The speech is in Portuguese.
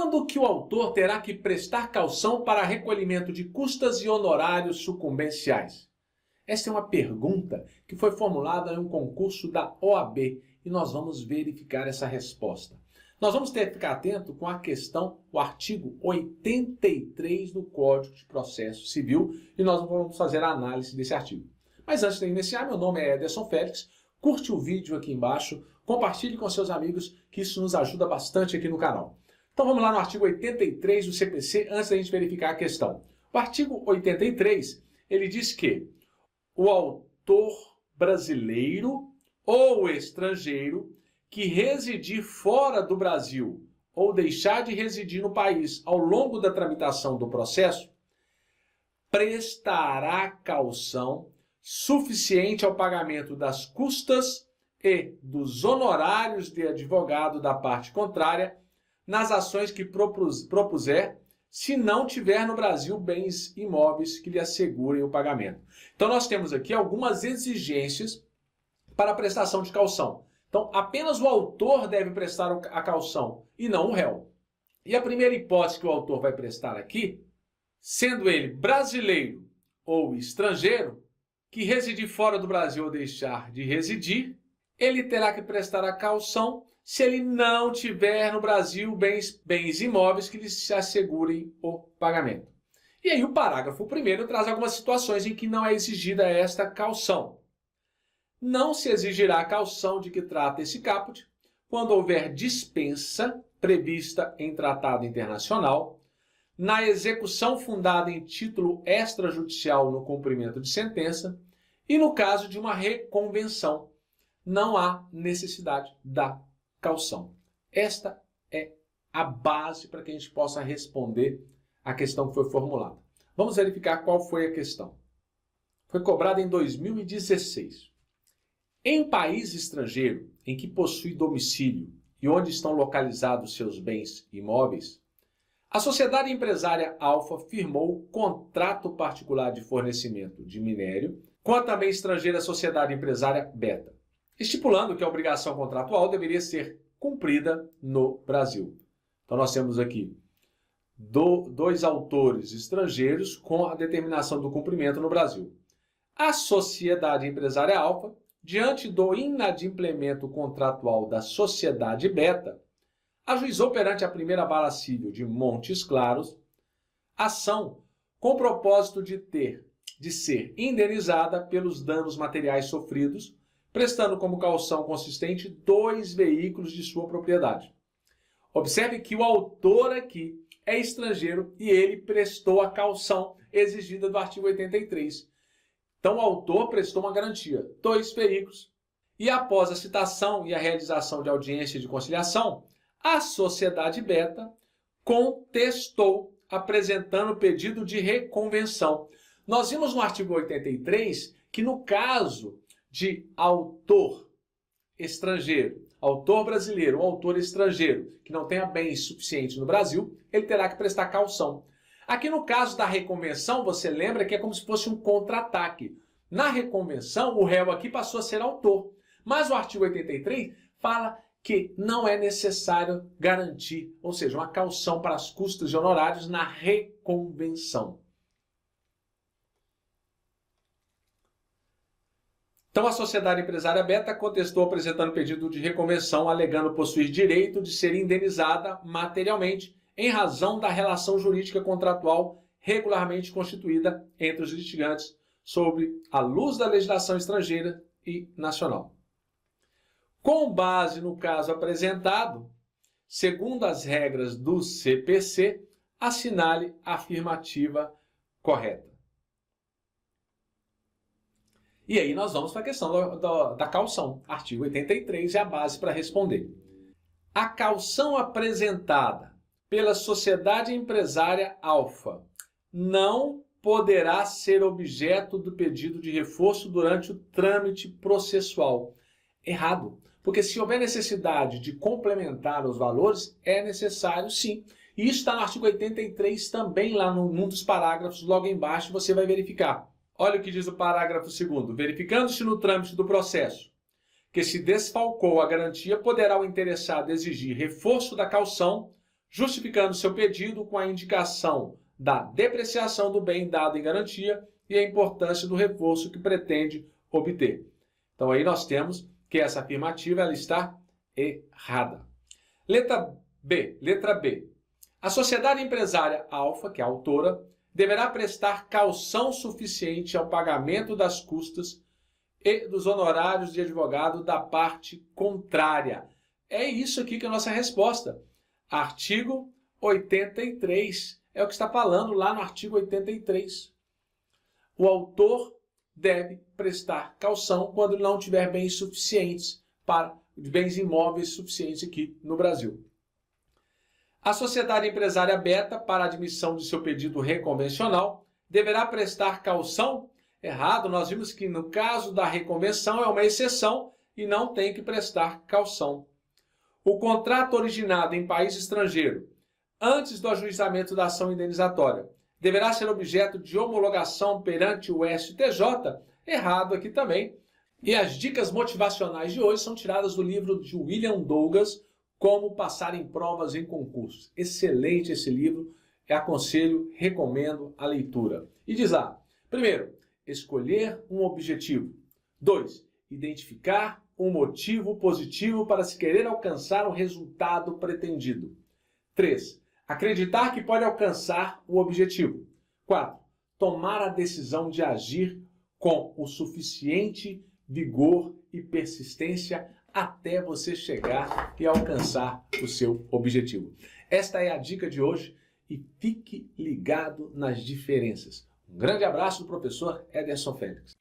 Quando que o autor terá que prestar caução para recolhimento de custas e honorários sucumbenciais? Essa é uma pergunta que foi formulada em um concurso da OAB e nós vamos verificar essa resposta. Nós vamos ter que ficar atento com a questão, o artigo 83 do Código de Processo Civil e nós vamos fazer a análise desse artigo. Mas antes de iniciar, meu nome é Ederson Félix, curte o vídeo aqui embaixo, compartilhe com seus amigos que isso nos ajuda bastante aqui no canal. Então vamos lá no artigo 83 do CPC antes da gente verificar a questão. O artigo 83, ele diz que o autor brasileiro ou estrangeiro que residir fora do Brasil ou deixar de residir no país ao longo da tramitação do processo, prestará caução suficiente ao pagamento das custas e dos honorários de advogado da parte contrária nas ações que propuser, se não tiver no Brasil bens imóveis que lhe assegurem o pagamento. Então nós temos aqui algumas exigências para a prestação de caução. Então, apenas o autor deve prestar a caução e não o réu. E a primeira hipótese que o autor vai prestar aqui, sendo ele brasileiro ou estrangeiro, que residir fora do Brasil ou deixar de residir, ele terá que prestar a caução se ele não tiver no Brasil bens imóveis que lhe se assegurem o pagamento. E aí o parágrafo 1º traz algumas situações em que não é exigida esta caução. Não se exigirá a caução de que trata esse caput quando houver dispensa prevista em tratado internacional, na execução fundada em título extrajudicial no cumprimento de sentença e no caso de uma reconvenção. Não há necessidade da caução. Esta é a base para que a gente possa responder a questão que foi formulada. Vamos verificar qual foi a questão. Foi cobrada em 2016. Em país estrangeiro em que possui domicílio e onde estão localizados seus bens imóveis, a sociedade empresária Alfa firmou contrato particular de fornecimento de minério com a também estrangeira sociedade empresária Beta, estipulando que a obrigação contratual deveria ser cumprida no Brasil. Então nós temos aqui dois autores estrangeiros com a determinação do cumprimento no Brasil. A sociedade empresária Alfa, diante do inadimplemento contratual da sociedade Beta, ajuizou perante a primeira vara civil de Montes Claros ação com o propósito de ser indenizada pelos danos materiais sofridos, prestando como caução consistente 2 veículos de sua propriedade. Observe que o autor aqui é estrangeiro e ele prestou a caução exigida do artigo 83. Então o autor prestou uma garantia, 2 veículos. E após a citação e a realização de audiência de conciliação, a sociedade Beta contestou, apresentando pedido de reconvenção. Nós vimos no artigo 83 que no caso de autor estrangeiro, autor brasileiro ou autor estrangeiro que não tenha bens suficientes no Brasil, ele terá que prestar caução. Aqui no caso da reconvenção, você lembra que é como se fosse um contra-ataque. Na reconvenção, o réu aqui passou a ser autor. Mas o artigo 83 fala que não é necessário garantir, ou seja, uma caução para as custas e honorários na reconvenção. Então a sociedade empresária Beta contestou apresentando pedido de reconvenção, alegando possuir direito de ser indenizada materialmente em razão da relação jurídica contratual regularmente constituída entre os litigantes sob a luz da legislação estrangeira e nacional. Com base no caso apresentado, segundo as regras do CPC, assinale a afirmativa correta. E aí nós vamos para a questão da caução. Artigo 83 é a base para responder. A caução apresentada pela sociedade empresária Alfa não poderá ser objeto do pedido de reforço durante o trâmite processual. Errado, porque se houver necessidade de complementar os valores, é necessário sim. E isso está no artigo 83 também, lá num dos parágrafos, logo embaixo, você vai verificar. Olha o que diz o parágrafo 2º. Verificando-se no trâmite do processo que se desfalcou a garantia, poderá o interessado exigir reforço da caução justificando seu pedido com a indicação da depreciação do bem dado em garantia e a importância do reforço que pretende obter. Então aí nós temos que essa afirmativa ela está errada. Letra B. A sociedade empresária alfa, que é a autora, deverá prestar caução suficiente ao pagamento das custas e dos honorários de advogado da parte contrária. É isso aqui que é a nossa resposta. Artigo 83. É o que está falando lá no artigo 83. O autor deve prestar caução quando não tiver bens suficientes bens imóveis suficientes aqui no Brasil. A sociedade empresária beta, para admissão de seu pedido reconvencional, deverá prestar caução. Errado, nós vimos que no caso da reconvenção é uma exceção e não tem que prestar caução. O contrato originado em país estrangeiro, antes do ajuizamento da ação indenizatória, deverá ser objeto de homologação perante o STJ. Errado aqui também. E as dicas motivacionais de hoje são tiradas do livro de William Douglas, Como Passar em Provas em Concursos. Excelente esse livro, aconselho, recomendo a leitura. E diz lá, primeiro, escolher um objetivo. 2, identificar um motivo positivo para se querer alcançar o resultado pretendido. 3, acreditar que pode alcançar o objetivo. 4, tomar a decisão de agir com o suficiente vigor e persistência até você chegar e alcançar o seu objetivo. Esta é a dica de hoje e fique ligado nas diferenças. Um grande abraço do professor Ederson Félix.